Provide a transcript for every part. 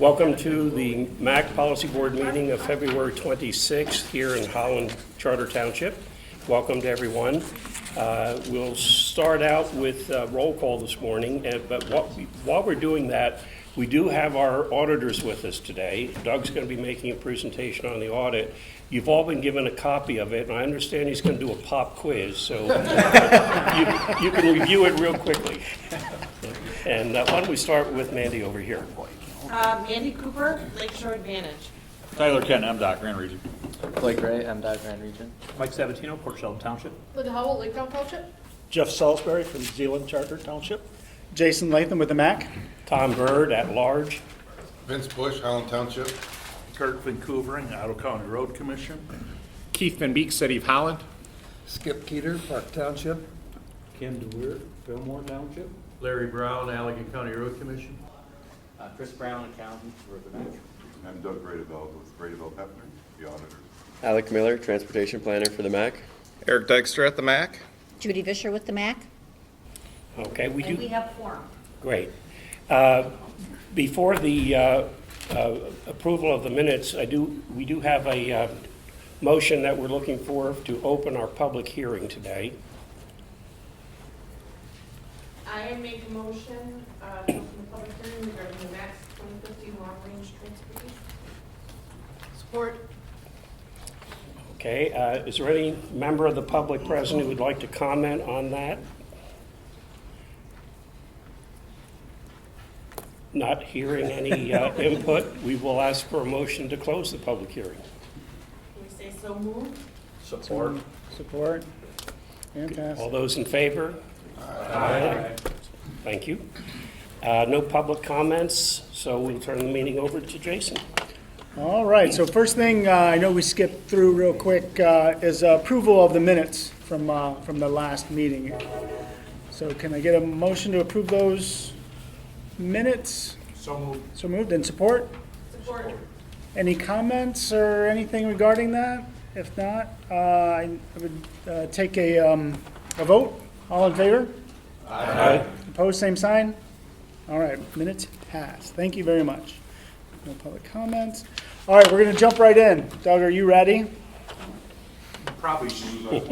Welcome to the MACC Policy Board meeting of February 26th here in Holland Charter Township. Welcome to everyone. We'll start out with roll call this morning, but while we're doing that, we do have our auditors with us today. Doug's going to be making a presentation on the audit. You've all been given a copy of it, and I understand he's going to do a pop quiz, so you can review it real quickly. And why don't we start with Mandy over here? Mandy Cooper, Lakeshore Advantage. Tyler Kent, MDOT, Grand Region. Blake Ray, MDOT Grand Region. Mike Sabatino, Port Sheldon Township. Linda Howell, Laketown Township. Jeff Salisbury from Zeeland Charter Township. Jason Latham with the MACC. Tom Bird at large. Vince Bush, Holland Township. Kirk Vancouvering, Ottawa County Road Commission. Keith Van Beek, City of Holland. Skip Keeter, Park Township. Ken DeWeer, Fillmore Township. Larry Brown, Allegan County Road Commission. Chris Brown, Accountant, Riverbank. I'm Doug Bradeveld with Bradeveld Hefner, the auditors. Alec Miller, Transportation Planner for the MACC. Eric Dykstra at the MACC. Judy Vischer with the MACC. Okay, we And do. we have forum. Great. Before the approval of the minutes, we do have a motion that we're looking for to open our public hearing today. I make a motion to open the public hearing regarding the MACC 2015 long-range transportation. Support. Okay, is there any member of the public present who would like to comment on that? Not hearing any input, we will ask for a motion to close the public hearing. Can we say so moved? Support. Support. Fantastic. All those in favor? Aye. Thank you. No public comments, so we'll turn the meeting over to Jason. All right, so first thing I know we skipped through real quick is approval of the minutes from the last meeting. So can I get a motion to approve those minutes? So moved. So moved, and support? Support. Any comments or anything regarding that? If not, I would take a vote. All in favor? Aye. Opposed, same sign? All right, minutes passed. Thank you very much. No public comments. All right, we're going to jump right in. Doug, are you ready? Probably should.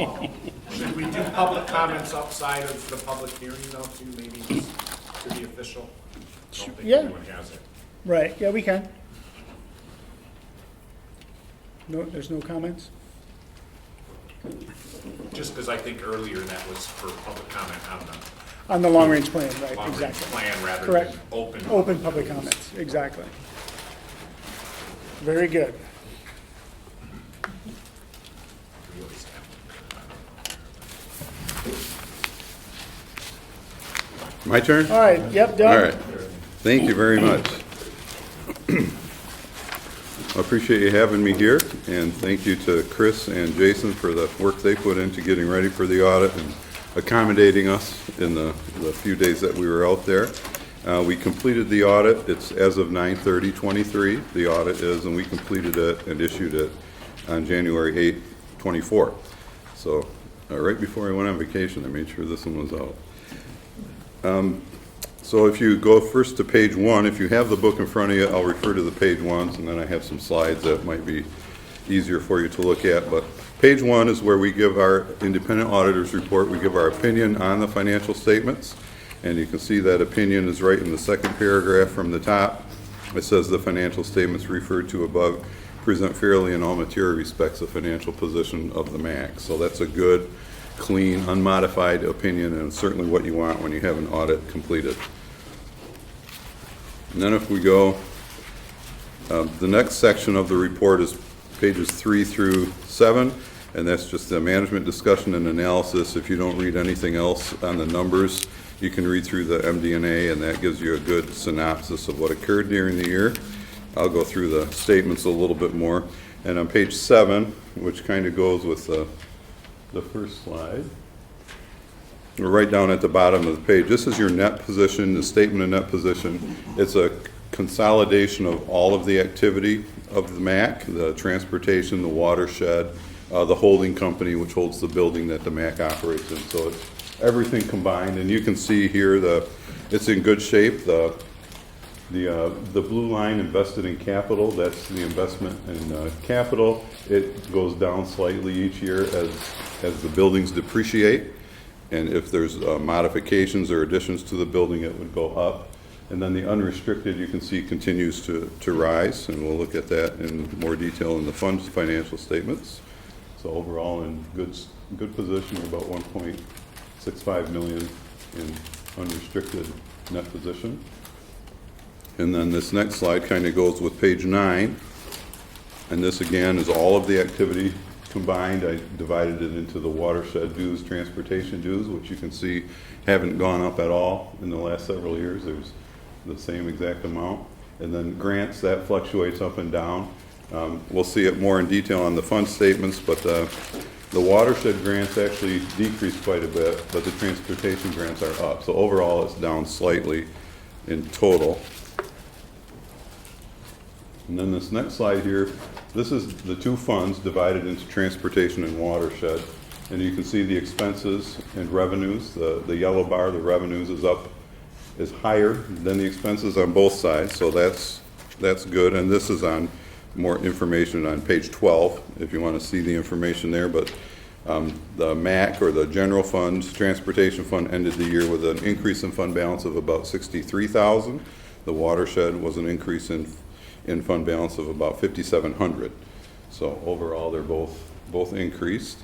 Should we do public comments outside of the public hearing though, too, maybe just to be official? Don't think Yeah. anyone has it. Right, yeah, we can. No, there's no comments? Just because I think earlier that was for public comment On the long-range plan, right, long range exactly. plan rather Correct. than open. Open public comments, exactly. Very good. My turn? All right, yep, Doug. All right. Thank you very much. I appreciate you having me here, and thank you to Chris and Jason for the work they put into getting ready for the audit and accommodating us in the few days that we were out there. We completed the audit. It's as of 9/30/23, the audit is, and we completed it and issued it on January 8th, 24. So right before I went on vacation, I made sure this one was out. So if you go first to page 1, if you have the book in front of you, I'll refer to the page ones, and then I have some slides that might be easier for you to look at. But page 1 is where we give our independent auditor's report. We give our opinion on the financial statements, and you can see that opinion is right in the second paragraph from the top. It says the financial statements referred to above present fairly in all material respects the financial position of the MACC. So that's a good, clean, unmodified opinion, and certainly what you want when you have an audit completed. And then if we go, the next section of the report is pages 3 through 7, and that's just the management discussion and analysis. If you don't read anything else on the numbers, you can read through the MD&A, and that gives you a good synopsis of what occurred during the year. I'll go through the statements a little bit more. And on page 7, which kind of goes with the first slide, we're right down at the bottom of the page. This is your net position, the statement of net position. It's a consolidation of all of the activity of the MACC, the transportation, the watershed, the holding company, which holds the building that the MACC operates in. So it's everything combined, and you can see here it's in good shape. The The blue line invested in capital, that's the investment in capital. It goes down slightly each year as the buildings depreciate. And if there's modifications or additions to the building, it would go up. And then the unrestricted, you can see, continues to rise, and we'll look at that in more detail in the fund's financial statements. So overall, in good position, about 1.65 million in unrestricted net position. And then this next slide kind of goes with page 9. And this again is all of the activity combined. I divided it into the watershed dues, transportation dues, which you can see haven't gone up at all in the last several years. There's the same exact amount. And then grants, that fluctuates up and down. We'll see it more in detail on the fund statements, but the watershed grants actually decreased quite a bit, but the transportation grants are up. So overall, it's down slightly in total. And then this next slide here, this is the two funds divided into transportation and watershed. And you can see the expenses and revenues. The yellow bar, the revenues is higher than the expenses on both sides, so that's good. And this is on more information on page 12 if you want to see the information there. But the MACC, or the general fund, transportation fund, ended the year with an increase in fund balance of about $63,000. The watershed was an increase in fund balance of about $5,700. So overall, they're both increased.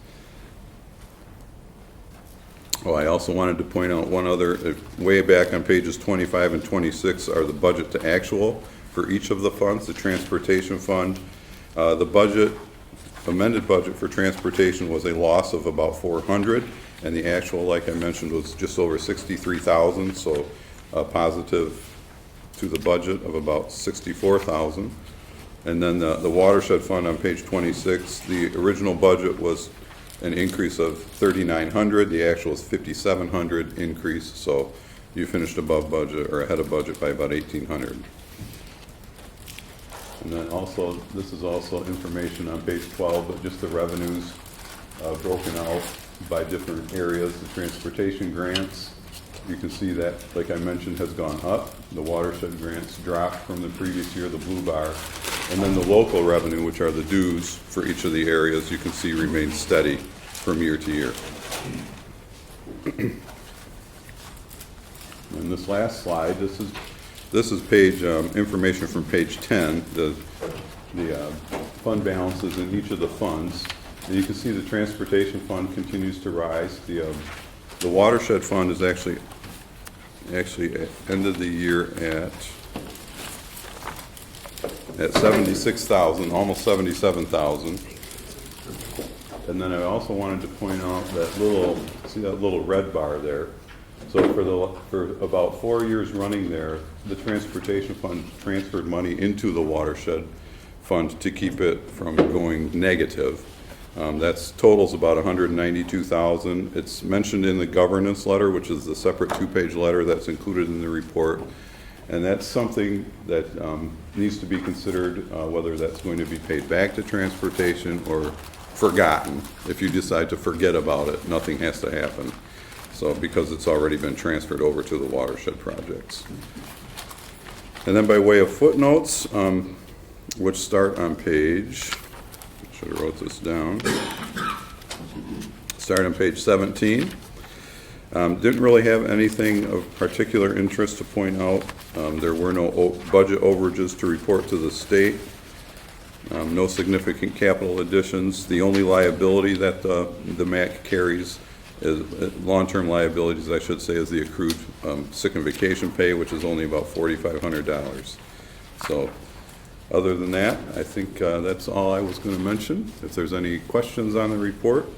Oh, I also wanted to point out one other, way back on pages 25 and 26 are the budget to actual for each of the funds. The transportation fund, the amended budget for transportation was a loss of about $400, and the actual, like I mentioned, was just over $63,000, so a positive to the budget of about $64,000. And then the watershed fund on page 26, the original budget was an increase of $3,900. The actual is $5,700 increase, so you finished above budget or ahead of budget by about $1,800. And then also, this is also information on page 12, but just the revenues broken out by different areas. The transportation grants, you can see that, like I mentioned, has gone up. The watershed grants dropped from the previous year, the blue bar. And then the local revenue, which are the dues for each of the areas, you can see remains steady from year to year. And this last slide, this is page information from page 10, the fund balances in each of the funds. And you can see the transportation fund continues to rise. The watershed fund is actually ended the year at 76,000, almost 77,000. And then I also wanted to point out that little red bar there. So for about 4 years running there, the transportation fund transferred money into the watershed fund to keep it from going negative. That's totals about $192,000. It's mentioned in the governance letter, which is the separate 2-page letter that's included in the report. And that's something that needs to be considered, whether that's going to be paid back to transportation or forgotten. If you decide to forget about it, nothing has to happen. So because it's already been transferred over to the watershed projects. And then by way of footnotes, which start on page, I should have wrote this down, start on page 17. Didn't really have anything of particular interest to point out. There were no budget overages to report to the state. No significant capital additions. The only liability that the MACC carries is long-term liabilities, I should say, is the accrued sick and vacation pay, which is only about $4,500. So other than that, I think that's all I was going to mention. If there's any questions on the report,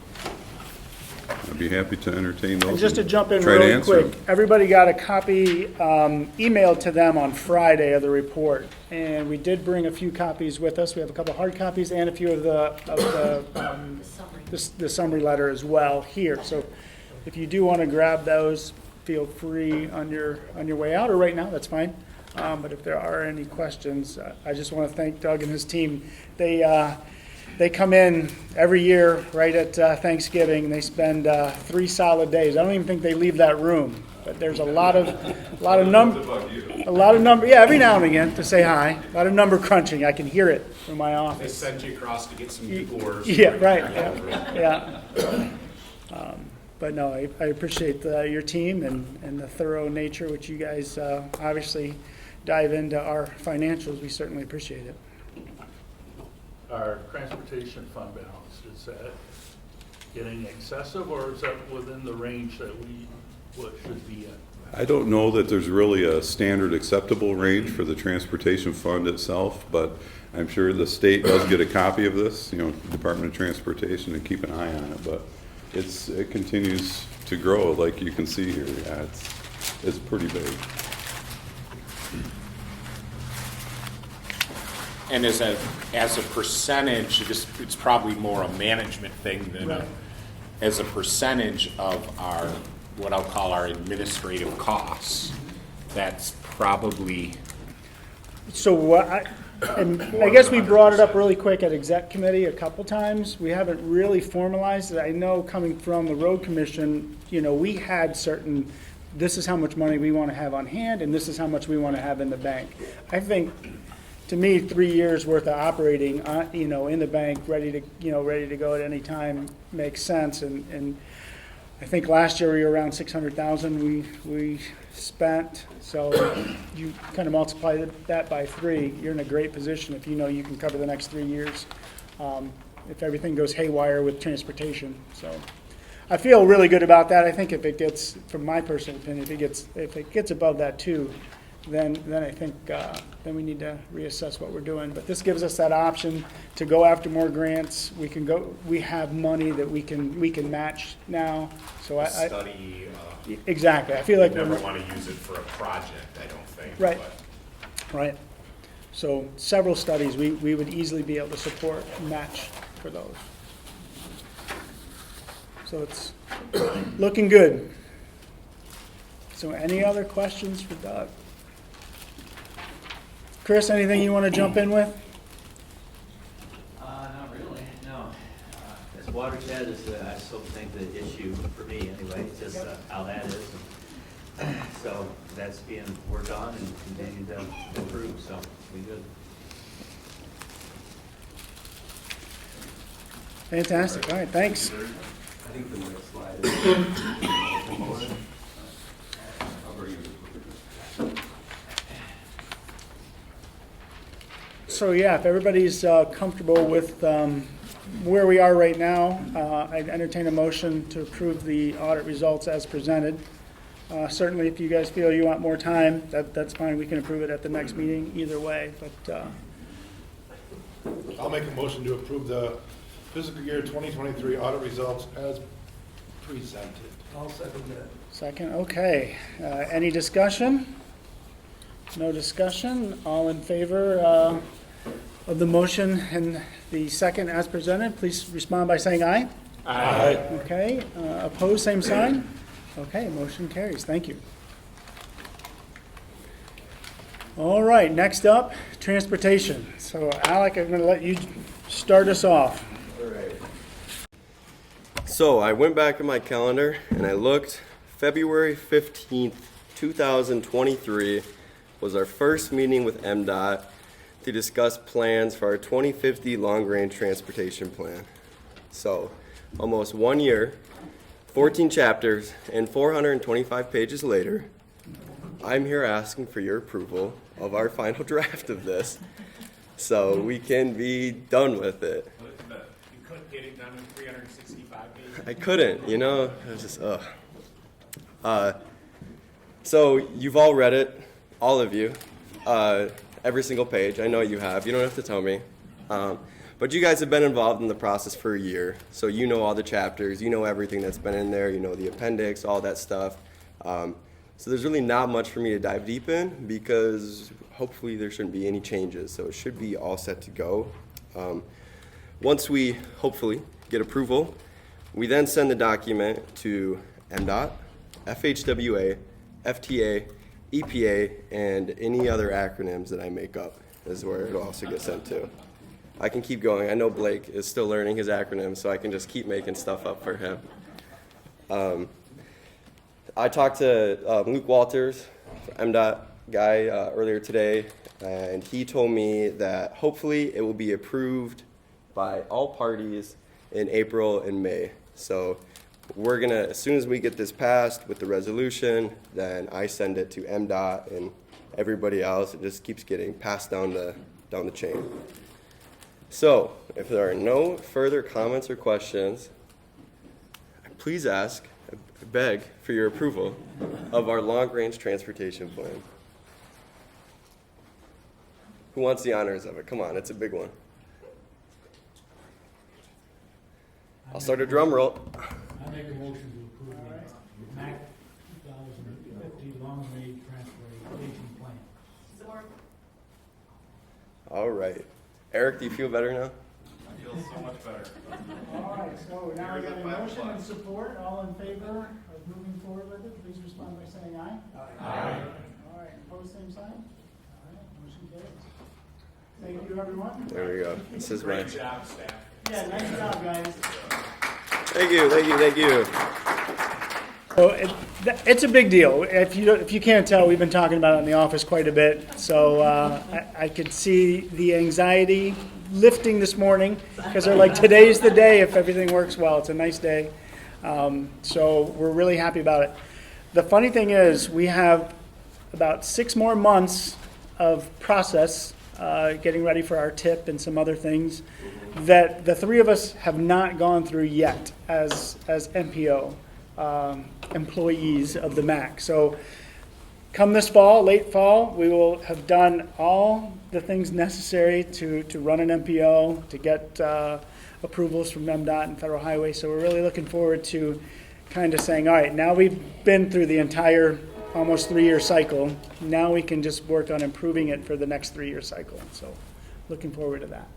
I'd be happy to entertain those. And just to jump in try to really answer quick, them. everybody got a copy emailed to them on Friday of the report, and we did bring a few copies with us. We have a couple hard copies and a few of the summary letter as well here. So if you do want to grab those, feel free on your way out, or right now, that's fine. But if there are any questions, I just want to thank Doug and his team. They they come in every year right at Thanksgiving. They spend 3 solid days. I don't even think they leave that room. But there's a lot of number. Yeah, every now and again to say hi. A lot of number crunching. I can hear it from my They office. sent you across to get some doors. Yeah, right. Yeah. But no, I appreciate your team and the thorough nature which you guys obviously dive into our financials. We certainly appreciate it. Our transportation fund balance, is that getting excessive, or is that within the range that we should be in? I don't know that there's really a standard acceptable range for the transportation fund itself, but I'm sure the state does get a copy of this, Department of Transportation, and keep an eye on it, but it continues to grow, like you can see here. Yeah, it's pretty big. And as a percentage, it's probably more a management thing than as a percentage of our, what I'll call our administrative costs, that's probably. So I guess we brought it up really quick at exec committee a couple times. We haven't really formalized it. I know coming from the road commission, we had certain, this is how much money we want to have on hand and this is how much we want to have in the bank. I think, to me, 3 years worth of operating, in the bank, ready to go at any time makes sense. And I think last year we were around 600,000 we spent. So you kind of multiply that by 3. You're in a great position if you can cover the next 3 years. If everything goes haywire with transportation. So I feel really good about that. I think if it gets, from my personal opinion, if it gets above that too, then I think then we need to reassess what we're doing. But this gives us that option to go after more grants. We have money that we can match now. So Study, exactly. I feel like never want to use it for a project, I don't think. Right. but- Right. So several studies we would easily be able to support and match for those. So it's looking good. So any other questions for Doug? Chris, anything you want to jump in with? Not really, no. As watershed is, I still think the issue for me anyway, just how that is. So that's being worked on and continuing to improve, so we good. Fantastic. All right, thanks. I think the next slide is. I'll bring it. So yeah, if everybody's comfortable with where we are right now, I'd entertain a motion to approve the audit results as presented. Certainly, if you guys feel you want more time, that's fine. We can approve it at the next meeting either way. But I'll make a motion to approve the fiscal year 2023 audit results as presented. I'll second that. second, okay. Any discussion? No discussion. All in favor of the motion and the second as presented, please respond by saying aye. Aye. Okay. Opposed, same sign. Okay, motion carries. Thank you. All right, next up, transportation. So Alec, I'm going to let you start us off. All right. So I went back in my calendar and I looked. February 15th, 2023 was our first meeting with MDOT to discuss plans for our 2050 long-range transportation plan. So almost 1 year, 14 chapters, and 425 pages later, I'm here asking for your approval of our final draft of this so we can be done with it. You couldn't get it done in 365 days? I couldn't, it was just, so you've all read it, all of you, every single page. I know you have. You don't have to tell me. But you guys have been involved in the process for a year, so you know all the chapters, you know everything that's been in there, you know the appendix, all that stuff. So there's really not much for me to dive deep in because hopefully there shouldn't be any changes, so it should be all set to go. Once we hopefully get approval, we then send the document to MDOT, FHWA, FTA, EPA, and any other acronyms that I make up is where it'll also get sent to. I can keep going. I know Blake is still learning his acronyms, so I can just keep making stuff up for him. I talked to Luke Walters, MDOT guy, earlier today, and he told me that hopefully it will be approved by all parties in April and May. So we're gonna, as soon as we get this passed with the resolution, then I send it to MDOT and everybody else. It just keeps getting passed down the chain. So if there are no further comments or questions, please ask, beg for your approval of our long-range transportation plan. Who wants the honors of it? Come on, it's a big one. I'll start a drum roll. I make a motion to approve the MACC 2050 long-range transportation plan. Support. All right. Eric, do you feel better now? I feel so much better. All right, so now we got a motion and support. All in favor of moving forward with it, please respond by saying aye. Aye. All right, opposed, same sign. All right, motion carries. Thank you, everyone. There we go. This is my. Great job, staff. Yeah, nice job, guys. Thank you, thank you, thank you. So it's a big deal. If you can't tell, we've been talking about it in the office quite a bit. So I could see the anxiety lifting this morning because they're like, today's the day if everything works well. It's a nice day. So we're really happy about it. The funny thing is we have about 6 more months of process getting ready for our tip and some other things that the 3 of us have not gone through yet as MPO employees of the MACC. So come this fall, late fall, we will have done all the things necessary to run an MPO, to get approvals from MDOT and Federal Highway. So we're really looking forward to kind of saying, all right, now we've been through the entire almost 3-year cycle. Now we can just work on improving it for the next 3-year cycle. So looking forward to that.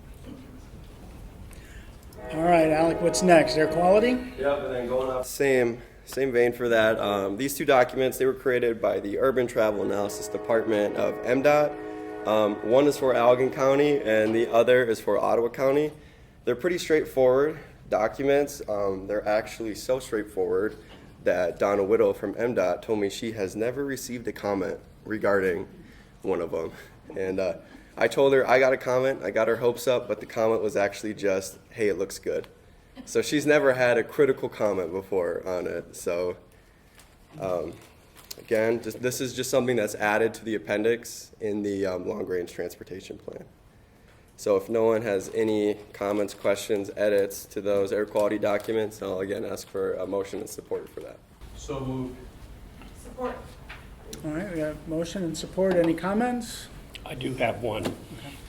All right, Alec, what's next? Air quality? Yep, and then going off same vein for that. These 2 documents, they were created by the Urban Travel Analysis Department of MDOT. One is for Allegan County and the other is for Ottawa County. They're pretty straightforward documents. They're actually so straightforward that Donna Whittle from MDOT told me she has never received a comment regarding one of them. And I told her I got a comment, I got her hopes up, but the comment was actually just, hey, it looks good. So she's never had a critical comment before on it. So again, this is just something that's added to the appendix in the long-range transportation plan. So if no one has any comments, questions, edits to those air quality documents, I'll again ask for a motion and support for that. So moved. Support. All right, we got motion and support. Any comments? I do have one.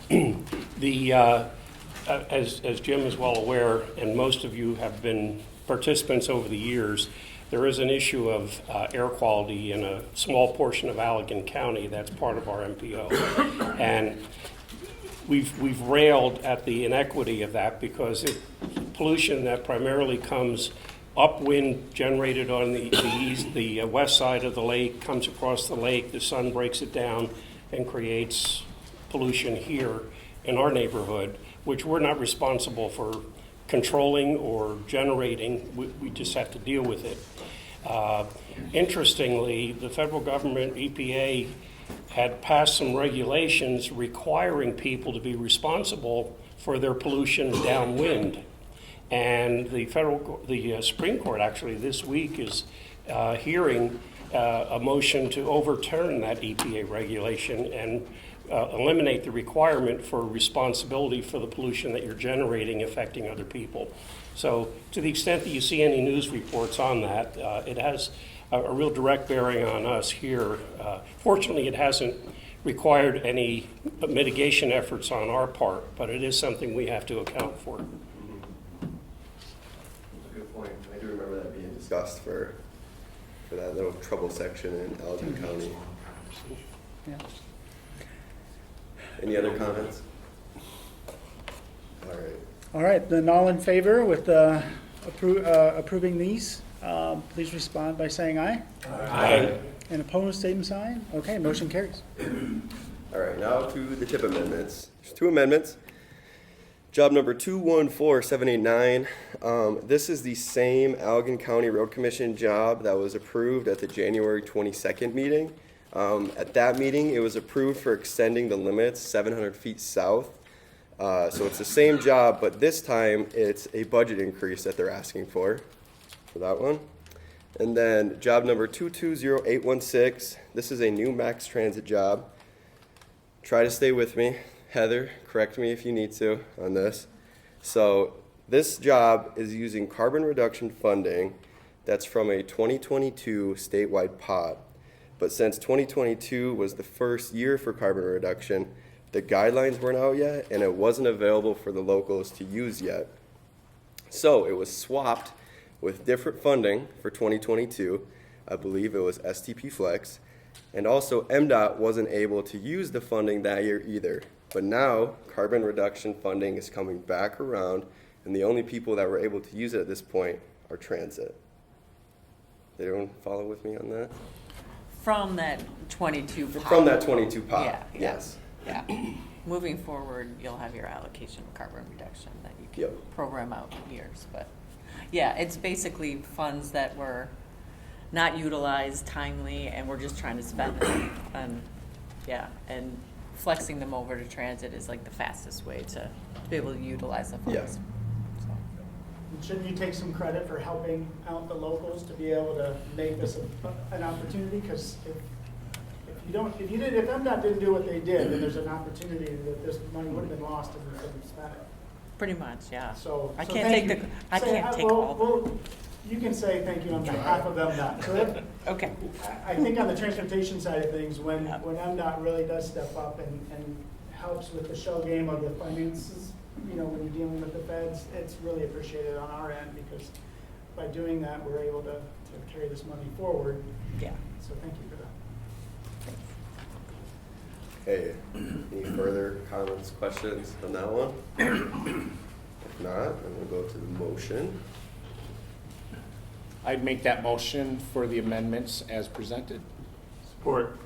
The as Jim is well aware, and most of you have been participants over the years, there is an issue of air quality in a small portion of Allegan County that's part of our MPO. And we've railed at the inequity of that because pollution that primarily comes upwind generated on the west side of the lake, comes across the lake, the sun breaks it down and creates pollution here in our neighborhood, which we're not responsible for controlling or generating. We just have to deal with it. Interestingly, the federal government, EPA, had passed some regulations requiring people to be responsible for their pollution downwind. And the Supreme Court actually this week is hearing a motion to overturn that EPA regulation and eliminate the requirement for responsibility for the pollution that you're generating affecting other people. So to the extent that you see any news reports on that, it has a real direct bearing on us here. Fortunately, it hasn't required any mitigation efforts on our part, but it is something we have to account for. That's a good point. I do remember that being discussed for that little trouble section in Allegan County. Yeah. Any other comments? All right. All right, then all in favor with approving these, please respond by saying aye. Aye. And opposed, same sign. Okay, motion carries. All right, now to the tip amendments. There's 2 amendments. Job number 214789. This is the same Allegan County Road Commission job that was approved at the January 22nd meeting. At that meeting, it was approved for extending the limits 700 feet south. So it's the same job, but this time it's a budget increase that they're asking for that one. And then job number 220816. This is a new MACC transit job. Try to stay with me. Heather, correct me if you need to on this. So this job is using carbon reduction funding that's from a 2022 statewide pot. But since 2022 was the first year for carbon reduction, the guidelines weren't out yet and it wasn't available for the locals to use yet. So it was swapped with different funding for 2022. I believe it was STP Flex. And also MDOT wasn't able to use the funding that year either. But now carbon reduction funding is coming back around and the only people that were able to use it at this point are transit. Did everyone follow with me on that? From that 22 pot. From that 22 pot, Yeah, yeah. yes. Yeah. Moving forward, you'll have your allocation of carbon reduction that you can Yep. program out in years. But yeah, it's basically funds that were not utilized timely and we're just trying to spend them. And flexing them over to transit is like the fastest way to be able to utilize the funds. Yes. And shouldn't you take some credit for helping out the locals to be able to make this an opportunity? Because if MDOT didn't do what they did, then there's an opportunity that this money would have been lost if we couldn't spend it. Pretty much, yeah. So I so can't thank take you. the, I can't take all. Well, you can say thank you on behalf of MDOT. So Okay. I think on the transportation side of things, when MDOT really does step up and helps with the shell game of the finances, when you're dealing with the feds, it's really appreciated on our end because by doing that, we're able to carry this money forward. Yeah. So thank you for that. Okay, any further comments, questions on that one? If not, I'm gonna go to the motion. I'd make that motion for the amendments as presented. Support.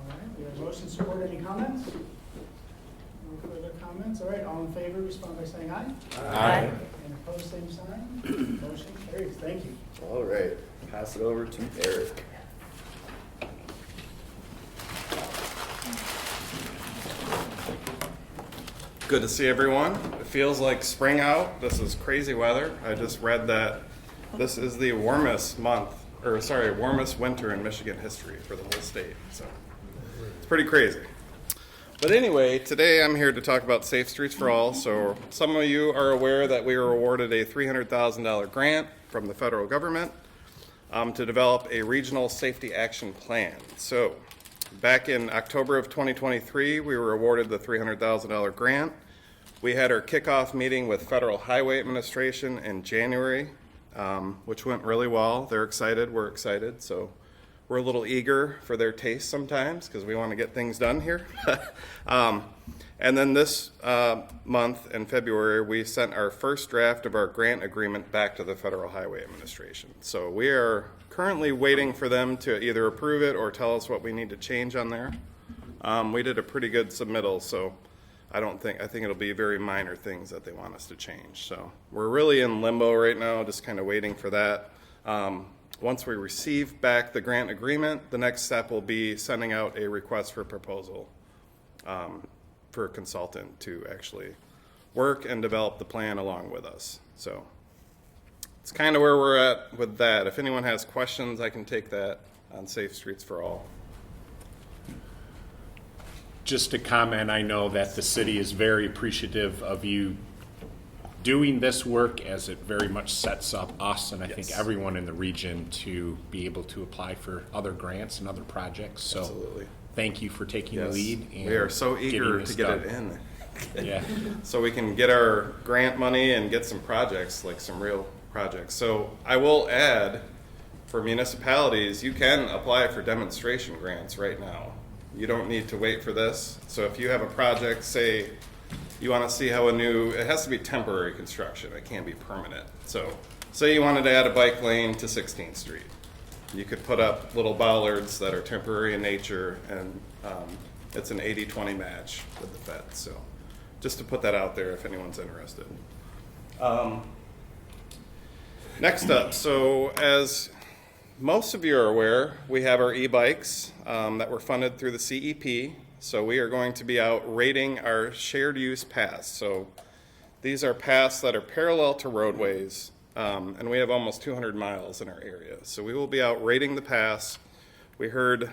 All right, we have motion support. Any comments? No further comments? All right, all in favor, respond by saying aye. Aye. And opposed, same sign. Motion carries. Thank you. All right, pass it over to Eric. Good to see everyone. It feels like spring out. This is crazy weather. I just read that this is the warmest warmest winter in Michigan history for the whole state. So it's pretty crazy. But anyway, today I'm here to talk about Safe Streets for All. So some of you are aware that we were awarded a $300,000 grant from the federal government to develop a regional safety action plan. So back in October of 2023, we were awarded the $300,000 grant. We had our kickoff meeting with Federal Highway Administration in January, which went really well. They're excited, we're excited. So we're a little eager for their taste sometimes because we want to get things done here. And then this month in February, we sent our first draft of our grant agreement back to the Federal Highway Administration. So we are currently waiting for them to either approve it or tell us what we need to change on there. We did a pretty good submittal, so I think it'll be very minor things that they want us to change. So we're really in limbo right now, just kind of waiting for that. Once we receive back the agreement, the next step will be sending out a request for proposal for a consultant to actually work and develop the plan along with us. So it's kind of where we're at with that. If anyone has questions, I can take that on Safe Streets for All. Just to comment, I know that the city is very appreciative of you doing this work, as it very much sets up us and I think everyone in the region to be able to apply for other grants and other projects. So Absolutely. Thank you for taking the lead. And we are so eager getting to this get done. it in. Yeah. So we can get our grant money and get some projects, like some real projects. So I will add, for municipalities, you can apply for demonstration grants right now. You don't need to wait for this. So if you have a project, say you want to see how it has to be temporary construction. It can't be permanent. So say you wanted to add a bike lane to 16th Street. You could put up little bollards that are temporary in nature, and it's an 80-20 match with the Fed. So just to put that out there if anyone's interested. Next up, so as most of you are aware, we have our e-bikes that were funded through the CEP. So we are going to be out rating our shared use paths. So these are paths that are parallel to roadways, and we have almost 200 miles in our area. So we will be out rating the paths. We heard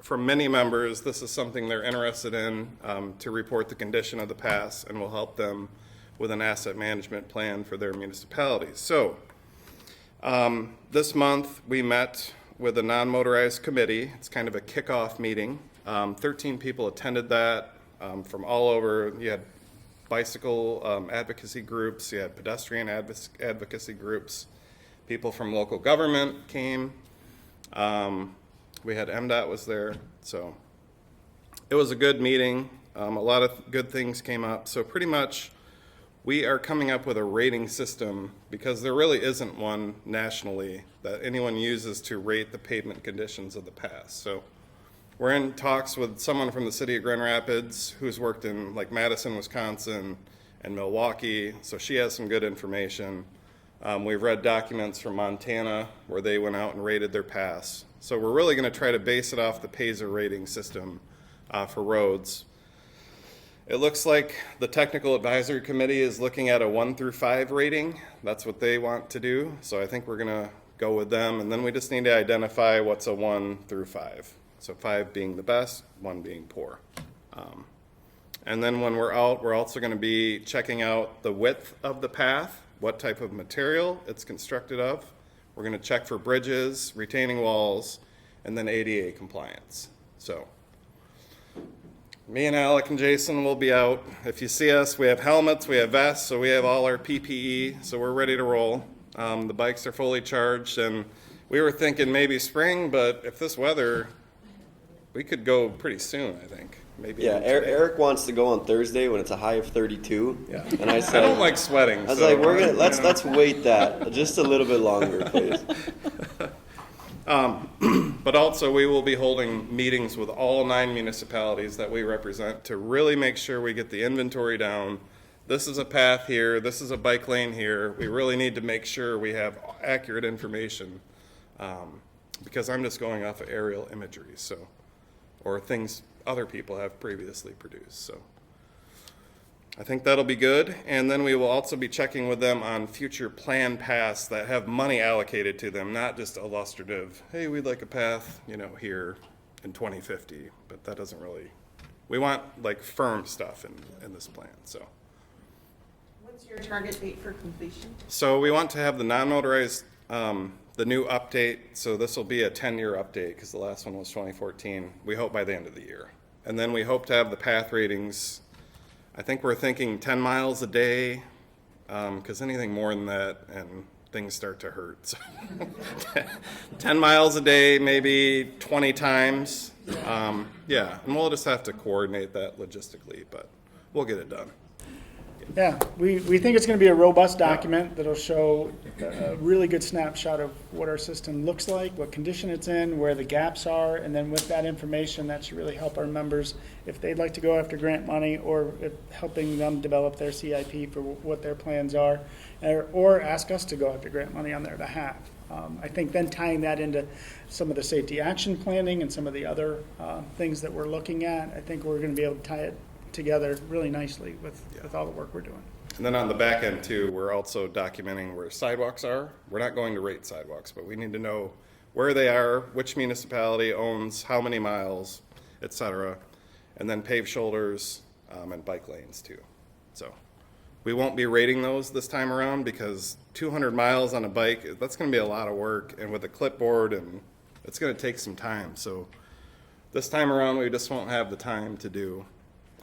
from many members this is something they're interested in, to report the condition of the paths, and will help them with an asset management plan for their municipalities. So this month we met with a non-motorized committee. It's kind of a kickoff meeting. 13 people attended that from all over. You had bicycle advocacy groups, you had pedestrian advocacy groups, people from local government came. We had MDOT was there, so it was a good meeting. A lot of good things came up. So pretty much we are coming up with a rating system because there really isn't one nationally that anyone uses to rate the pavement conditions of the paths. So we're in talks with someone from the city of Grand Rapids who's worked in like Madison, Wisconsin and Milwaukee. So she has some good information. We've read documents from Montana where they went out and rated their paths. So we're really going to try to base it off the PASER rating system for roads. It looks like the technical advisory committee is looking at a 1 through 5 rating. That's what they want to do. So I think we're going to go with them. And then we just need to identify what's a 1 through 5. So 5 being the best, 1 being poor. And then when we're out, we're also going to be checking out the width of the path, what type of material it's constructed of. We're going to check for bridges, retaining walls, and then ADA compliance. So me and Alec and Jason will be out. If you see us, we have helmets, we have vests, so we have all our PPE, so we're ready to roll. The bikes are fully charged, and we were thinking maybe spring, but if this weather, we could go pretty soon, I think. Maybe. Yeah, Eric wants to go on Thursday when it's a high of 32. Yeah. And I said, I don't like sweating. I was so, like, we're gonna let's you know. let's wait that just a little bit longer, please. But also we will be holding meetings with all 9 municipalities that we represent to really make sure we get the inventory down. This is a path here, this is a bike lane here. We really need to make sure we have accurate information because I'm just going off of aerial imagery, so, or things other people have previously produced. So I think that'll be good. And then we will also be checking with them on future planned paths that have money allocated to them, not just illustrative, hey, we'd like a path, you know, here in 2050, but that doesn't really, we want like firm stuff in this plan, so. What's your target date for completion? So we want to have the non-motorized, the new update, so this will be a 10-year update because the last one was 2014. We hope by the end of the year. And then we hope to have the path ratings, I think we're thinking 10 miles a day, because anything more than that and things start to hurt. So 10 miles a day, maybe 20 times. Yeah, and we'll just have to coordinate that logistically, but we'll get it done. Yeah, we think it's going to be a robust document that'll show a really good snapshot of what our system looks like, what condition it's in, where the gaps are, and then with that information, that should really help our members if they'd like to go after grant money or if helping them develop their CIP for what their plans are, or ask us to go after grant money on their behalf. I think then tying that into some of the safety action planning and some of the other things that we're looking at, I think we're going to be able to tie it together really nicely with all the work we're doing. And then on the back end too, we're also documenting where sidewalks are. We're not going to rate sidewalks, but we need to know where they are, which municipality owns how many miles, et cetera. And then paved shoulders and bike lanes too. So we won't be rating those this time around because 200 miles on a bike, that's going to be a lot of work. And with a clipboard, and it's going to take some time. So this time around, we just won't have the time to do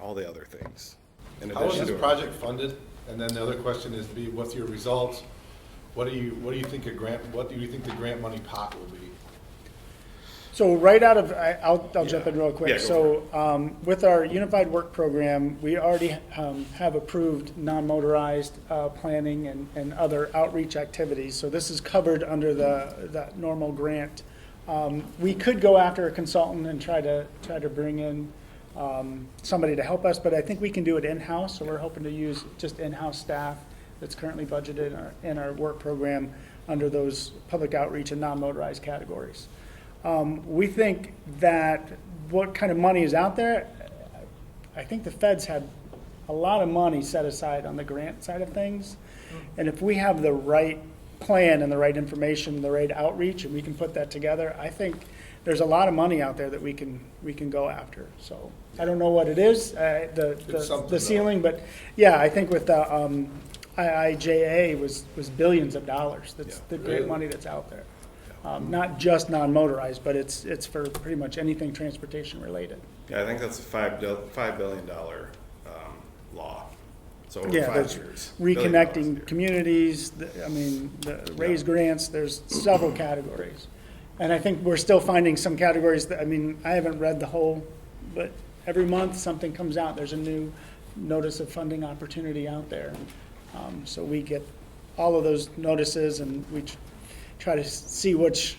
all the other things. How is this project funded? And then the other question is, what's your results? What do you think the grant money pot will be? So right out of, I'll jump in real quick. Yeah, So with our unified work program, we already have approved non-motorized planning and other outreach activities. So this is covered under that normal grant. We could go after a consultant and try to bring in somebody to help us, but I think we can do it in-house, so we're hoping to use just in-house staff that's currently budgeted in our work program under those public outreach and non-motorized categories. We think that what kind of money is out there, I think the feds had a lot of money set aside on the grant side of things. And if we have the right plan and the right information, the right outreach, and we can put that together, I think there's a lot of money out there that we can go after. So I don't know what it is, the ceiling, but yeah, I think with the IIJA was billions of dollars. That's the great money that's out there. Not just non-motorized, but it's for pretty much anything transportation related. Yeah, I think that's a $5 billion law. So over Yeah, 5 there's years. reconnecting communities, the raise grants, there's several categories. And I think we're still finding some categories that, I haven't read the whole, but every month something comes out, there's a new notice of funding opportunity out there. So we get all of those notices and we try to see which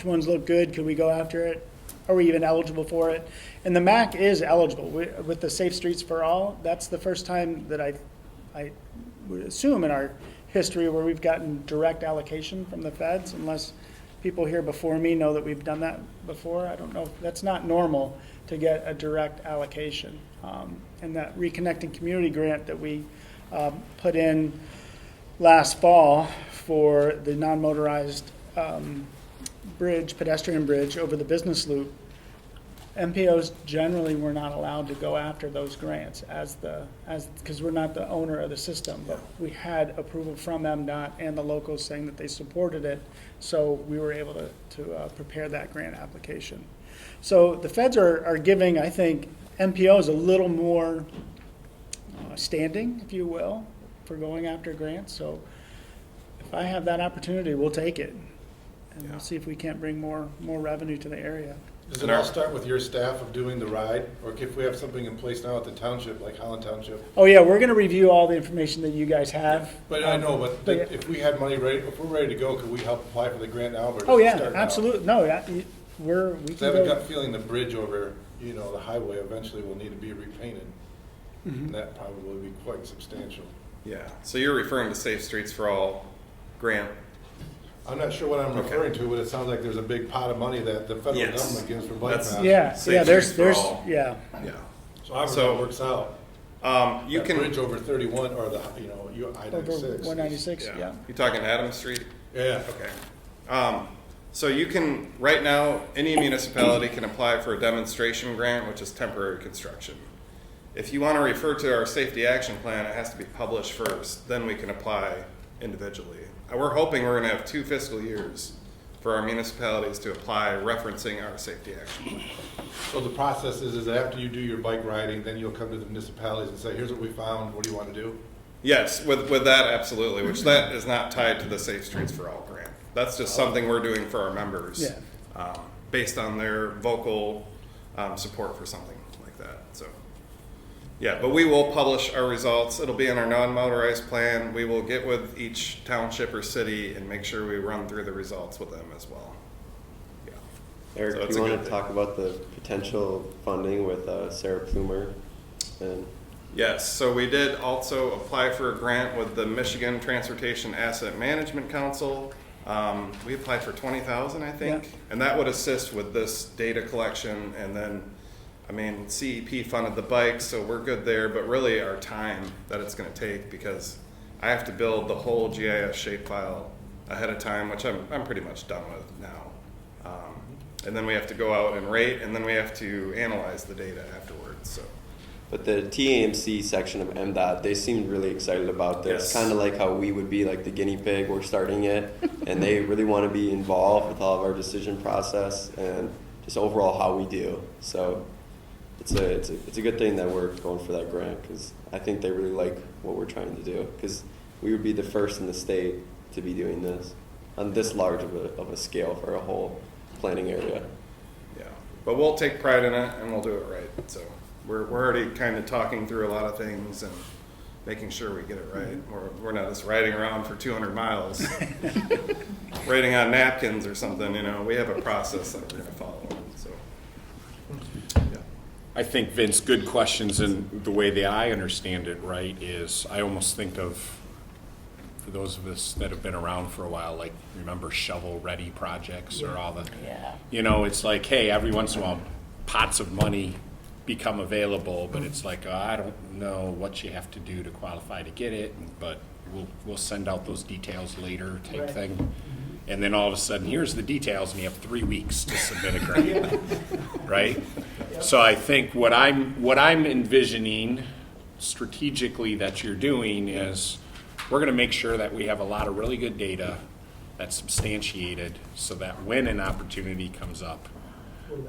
ones look good, could we go after it? Are we even eligible for it? And the MACC is eligible. With the Safe Streets for All, that's the first time that I would assume in our history where we've gotten direct allocation from the feds, unless people here before me know that we've done that before. I don't know. That's not normal to get a direct allocation. And that Reconnecting Community grant that we put in last fall for the non-motorized pedestrian bridge over the business loop, MPOs generally were not allowed to go after those grants because we're not the owner of the system, but we had approval from MDOT and the locals saying that they supported it, so we were able to prepare that grant application. So the feds are giving, I think, MPOs a little more standing, if you will, for going after grants. So if I have that opportunity, we'll take it. And we'll see if we can't bring more revenue to the area. Does it all start with your staff of doing the ride? Or if we have something in place now at the township, like Holland Township? Oh yeah, we're gonna review all the information that you guys have. But I know, but if we had money ready, if we're ready to go, could we help apply for the grant now? Or does Oh it yeah, start now? absolutely. No, we I can have a go. gut feeling the bridge over, the highway eventually will need to be repainted. And that probably will be quite substantial. Yeah, so you're referring to Safe Streets for All grant? I'm not sure what I'm referring to, but it sounds like there's a big pot of money that the federal government gives for bike paths. Yeah, there's, Yeah. So however that works out. You That can bridge over 31, or I-96. Over 196, yeah. You talking Adams Street? Yeah. Okay. So you can, right now, any municipality can apply for a demonstration grant, which is temporary construction. If you want to refer to our safety action plan, it has to be published first, then we can apply individually. We're hoping we're going to have 2 fiscal years for our municipalities to apply referencing our safety action plan. So the process is after you do your bike riding, then you'll come to the municipalities and say, here's what we found, what do you want to do? Yes, with that, absolutely, which that is not tied to the Safe Streets for All grant. That's just something we're doing for our members based on their vocal support for something like that. So, yeah, but we will publish our results. It'll be in our non-motorized plan. We will get with each township or city and make sure we run through the results with them as well. Yeah. Eric, So do you want to talk about the potential funding with Sarah Plumer? And yes, so we did also apply for a grant with the Michigan Transportation Asset Management Council. We applied for $20,000, I think, and that would assist with this data collection. And then, CEP funded the bikes, so we're good there. But really, our time that it's going to take, because I have to build the whole GIS shapefile ahead of time, which I'm pretty much done with now. And then we have to go out and rate, and then we have to analyze the data afterwards. So. But the TAMC section of MDOT, they seemed really excited about this. Yes. Kind of like how we would be like the guinea pig, we're starting it. And they really want to be involved with all of our decision process and just overall how we do. So it's a good thing that we're going for that grant, because I think they really like what we're trying to do. Because we would be the first in the state to be doing this on this large of a scale for a whole planning area. Yeah, but we'll take pride in it and we'll do it right. So. We're already kind of talking through a lot of things and making sure we get it right. We're not just riding around for 200 miles, writing on napkins or something. We have a process that we're going to follow. So, yeah. I think, Vince, good questions, and the way that I understand it, right, is I almost think of, for those of us that have been around for a while, like, remember shovel-ready projects or all the, Yeah. you know, it's like, hey, every once in a while, pots of money become available, but it's like, I don't know what you have to do to qualify to get it, but we'll send out those details later type Right. thing. And then all of a sudden, here's the details, and you have 3 weeks to submit a grant, right? So I think what I'm envisioning strategically that you're doing is we're going to make sure that we have a lot of really good data that's substantiated so that when an opportunity comes up,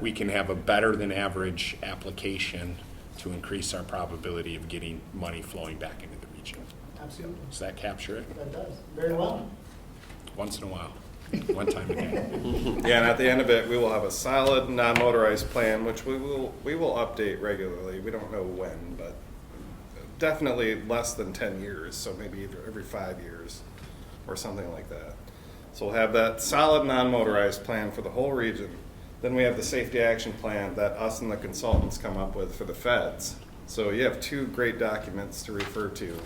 we can have a better than average application to increase our probability of getting money flowing back into the region. Absolutely. Does that capture it? That does. Very well. Once in a while, one time a day. Yeah, and at the end of it, we will have a solid non-motorized plan, which we will update regularly. We don't know when, but definitely less than 10 years, so maybe either every 5 years or something like that. So we'll have that solid non-motorized plan for the whole region. Then we have the safety action plan that us and the consultants come up with for the feds. So you have 2 great documents to refer to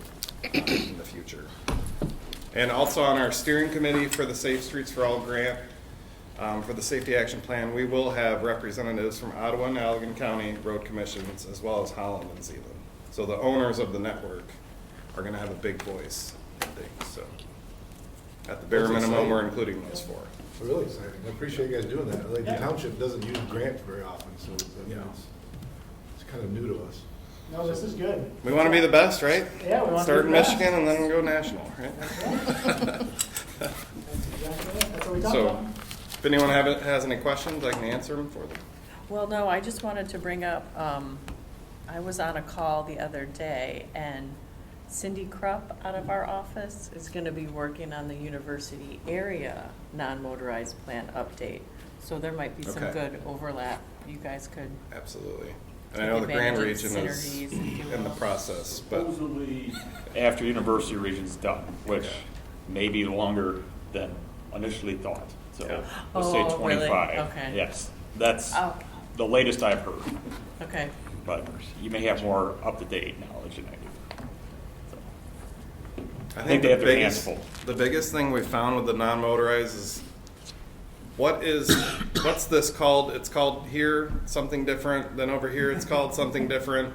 in the future. And also on our steering committee for the Safe Streets for All grant, for the safety action plan, we will have representatives from Ottawa and Allegan County road commissions, as well as Holland and Zeeland. So the owners of the network are going to have a big voice in things. So at the bare That's minimum, exciting. we're including those 4. Really exciting. I appreciate you guys doing that. Like, the township doesn't use grants very often, so it's kind of new to us. No, this is good. We want to be the best, right? Yeah, we want to Start be in the best. Michigan and then go national, right? That's exactly it. That's what we talk So about. if anyone has any questions, I can answer them for them. Well, no, I just wanted to bring up, I was on a call the other day, and Cindy Krupp out of our office is gonna be working on the university area non-motorized plan update. So there might be some Okay. good overlap. You guys could, Absolutely. And I Take know the Grand advantage of Region is synergies, if you in the will. process, but Supposedly after University Region's done, which Okay. may be longer than initially thought. So let's say Oh, really? 25. Okay. Yes, that's oh, the latest I've heard. okay. But you may have more up-to-date knowledge than I do. I think they have their hands full. The biggest thing we found with the non-motorized is what's this called? It's called here something different, then over here it's called something different.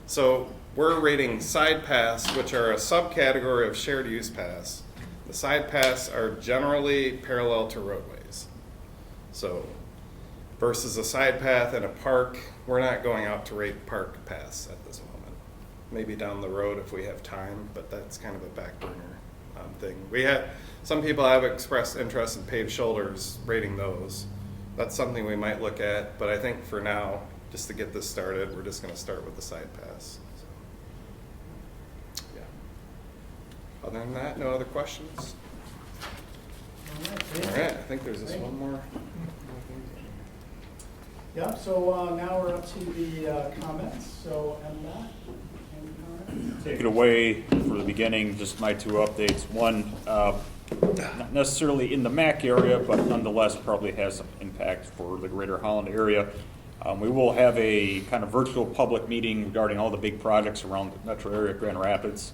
So we're rating side pass, which are a subcategory of shared use pass. The side pass are generally parallel to roadways. So versus a side path in a park, we're not going out to rate park pass at this moment. Maybe down the road if we have time, but that's kind of a back burner thing. Some people have expressed interest in paved shoulders, rating those. That's something we might look at, but I think for now, just to get this started, we're just going to start with the side pass. So, yeah. Other than that, no other questions? All right, I think there's just one more. Yep, so now we're up to the comments. So, MDOT, any comments? Take it away for the beginning, just my 2 updates. One, not necessarily in the MACC area, but nonetheless probably has some impact for the greater Holland area. We will have a kind of virtual public meeting regarding all the big projects around the metro area, Grand Rapids.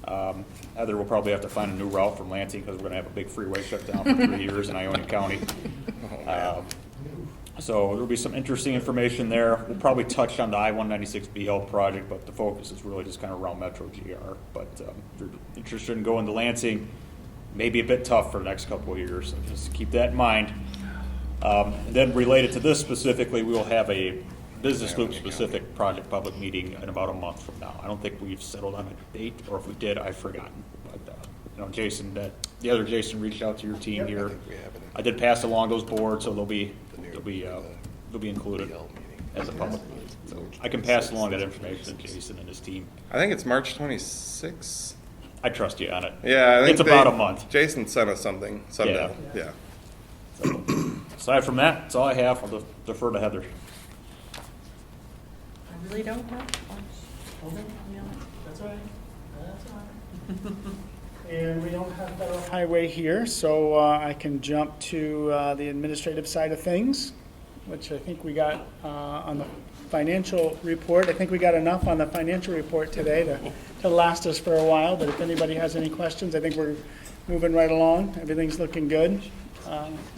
Heather will probably have to find a new route from Lansing because we're going to have a big freeway shut down for 3 years in Ionia County. So there'll be some interesting information there. We'll probably touch on the I-196BL project, but the focus is really just kind of around Metro GR. But if you're interested in going to Lansing, maybe a bit tough for the next couple of years, so just keep that in mind. And then related to this specifically, we will have a business loop specific project public meeting in about a month from now. I don't think we've settled on a date, or if we did, I've forgotten. But Jason, the other Jason reached out to your team here. I did pass along those boards, so they'll be included as a public meeting. So I can pass along that information to Jason and his team. I think it's March 26th. I trust you on it. Yeah, I think it's about a month. Jason sent us something. Someday. Yeah. So, aside from that, that's all I have. I'll defer to Heather. I really don't have much. That's all right. That's all right. And we don't have federal highway here, so I can jump to the administrative side of things. which I think we got on the financial report. I think we got enough on the financial report today to last us for a while, but if anybody has any questions, I think we're moving right along. Everything's looking good.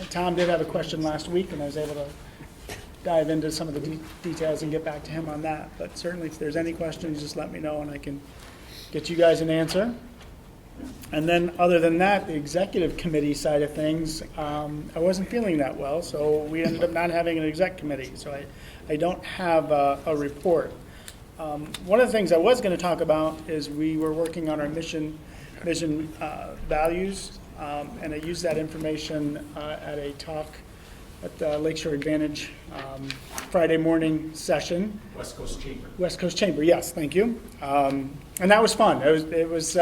Tom did have a question last week, and I was able to dive into some of the details and get back to him on that. But certainly if there's any questions, just let me know and I can get you guys an answer. And then other than that, the executive committee side of things, I wasn't feeling that well, so we ended up not having an exec committee. So I don't have a report. One of the things I was going to talk about is we were working on our mission, vision, values, and I used that information at a talk at the Lakeshore Advantage Friday morning session. West Coast Chamber. West Coast Chamber, yes, thank you. And that was fun. It was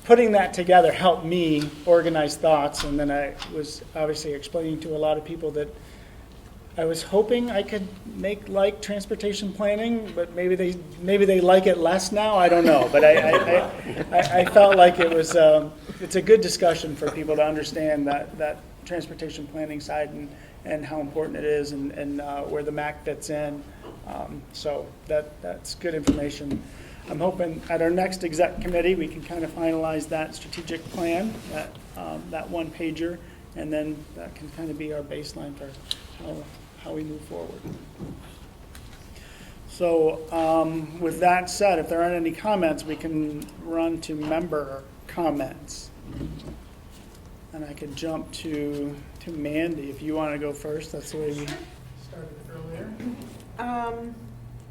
putting that together helped me organize thoughts, and then I was obviously explaining to a lot of people that I was hoping I could make like transportation planning, but maybe they like it less now. I don't know, but I felt like it was it's a good discussion for people to understand that transportation planning side and how important it is and where the MACC fits in. So that's good information. I'm hoping at our next exec committee we can kind of finalize that strategic plan, that one pager, and then that can kind of be our baseline for how we move forward. So with that said, if there aren't any comments, we can run to member comments. And I could jump to Mandy if you want to go first. That's the way we started earlier.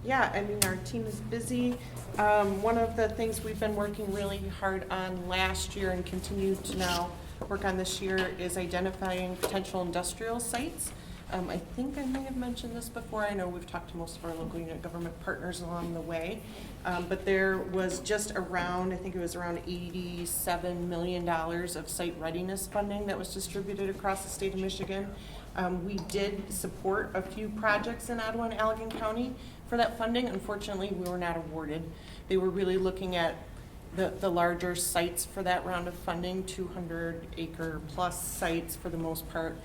Yeah, I mean, our team is busy. One of the things we've been working really hard on last year and continue to now work on this year is identifying potential industrial sites. I think I may have mentioned this before. I know we've talked to most of our local unit government partners along the way, but there was just around, I think it was around $87 million of site readiness funding that was distributed across the state of Michigan. We did support a few projects in Ottawa and Allegan County for that funding. Unfortunately, we were not awarded. They were really looking at the larger sites for that round of funding, 200-acre plus sites for the most part.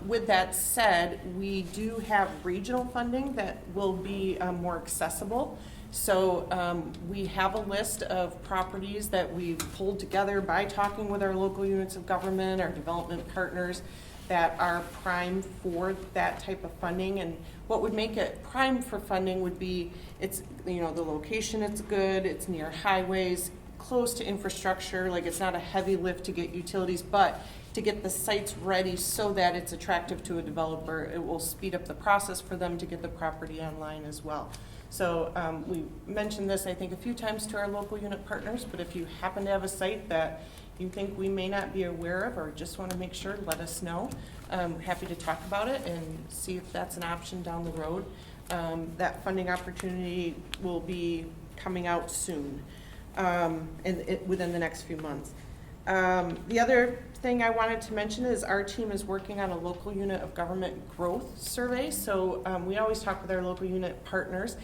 With that said, we do have regional funding that will be more accessible. So we have a list of properties that we've pulled together by talking with our local units of government, our development partners, that are prime for that type of funding. And what would make it prime for funding would be the location, it's good, it's near highways, close to infrastructure, like it's not a heavy lift to get utilities, but to get the sites ready so that it's attractive to a developer. It will speed up the process for them to get the property online as well. So we mentioned this, I think, a few times to our local unit partners, but if you happen to have a site that you think we may not be aware of or just want to make sure, let us know. I'm happy to talk about it and see if that's an option down the road. That funding opportunity will be coming out soon, within the next few months. The other thing I wanted to mention is our team is working on a local unit of government growth survey. So we always talk with our local unit partners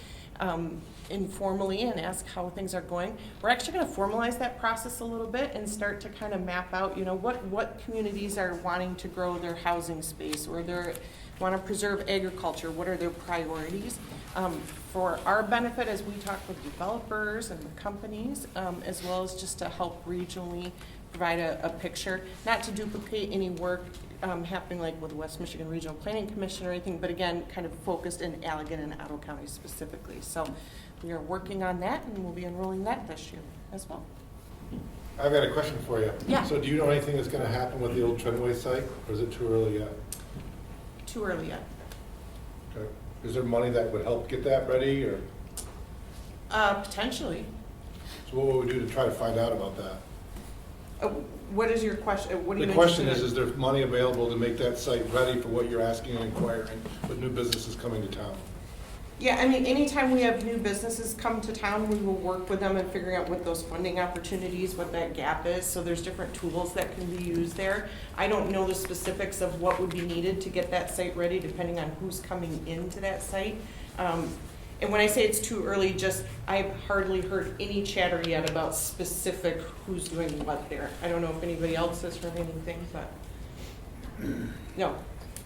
informally and ask how things are going. We're actually going to formalize that process a little bit and start to kind of map out, what communities are wanting to grow their housing space or they want to preserve agriculture. What are their priorities? For our benefit as we talk with developers and the companies, as well as just to help regionally provide a picture, not to duplicate any work happening like with the West Michigan Regional Planning Commission or anything, but again, kind of focused in Allegan and Ottawa County specifically. So we are working on that and we'll be enrolling that this year as well. I've got a question for you. Yeah. So do you know anything that's going to happen with the old Trenway site, or is it too early yet? Too early yet. Okay. Is there money that would help get that ready, or? Potentially. So what would we do to try to find out about that? What is your question? What do you The question is there money available to make that site ready for what you're asking and inquiring with new businesses coming to town? Yeah, I mean, anytime we have new businesses come to town, we will work with them and figuring out what those funding opportunities, what that gap is. So there's different tools that can be used there. I don't know the specifics of what would be needed to get that site ready, depending on who's coming into that site. And when I say it's too early, I've hardly heard any chatter yet about specific who's doing what there. I don't know if anybody else has heard anything, but no.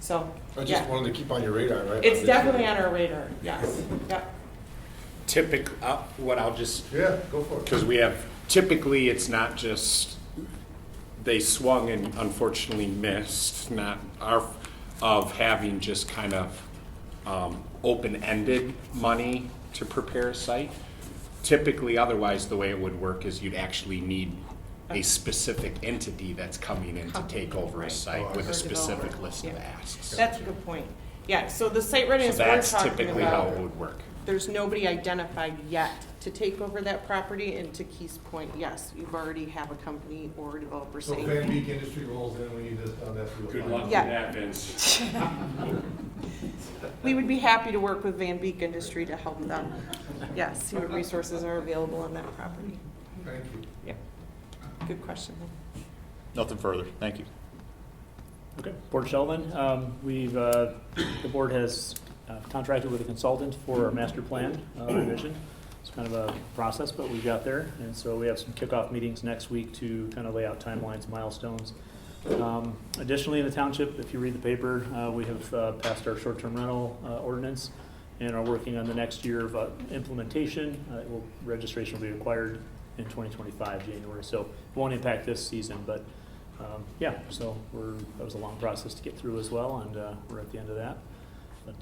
So, I just yeah, wanted to keep on your radar, right? it's definitely on our radar, yes, yep. What I'll just, Yeah, go for it. because we have, typically, it's not just, they swung and unfortunately missed, not our, of having just kind of open-ended money to prepare a site. Typically, otherwise, the way it would work is you'd actually need a specific entity that's coming in to take over a site with a specific list of asks. That's a good point. Yeah, so the site readiness So we're that's talking typically how about, it would work. there's nobody identified yet to take over that property, and to Keith's point, yes, you've already have a company or a developer So saying. Van Beek Industry rolls in, we need this done, that's real. Good luck with Yeah. that, Vince. We would be happy to work with Van Beek Industry to help them. Yes, see what resources are available on that property. Thank you. Yeah, good question. Nothing further. Thank you. Okay, Board Sheldon, the board has contracted with a consultant for our master plan revision. It's kind of a process, but we got there, and so we have some kickoff meetings next week to kind of lay out timelines, milestones. Additionally, in the township, if you read the paper, we have passed our short-term rental ordinance and are working on the next year of implementation. Registration will be required in 2025, January, so it won't impact this season, but yeah, so that was a long process to get through as well, and we're at the end of that. But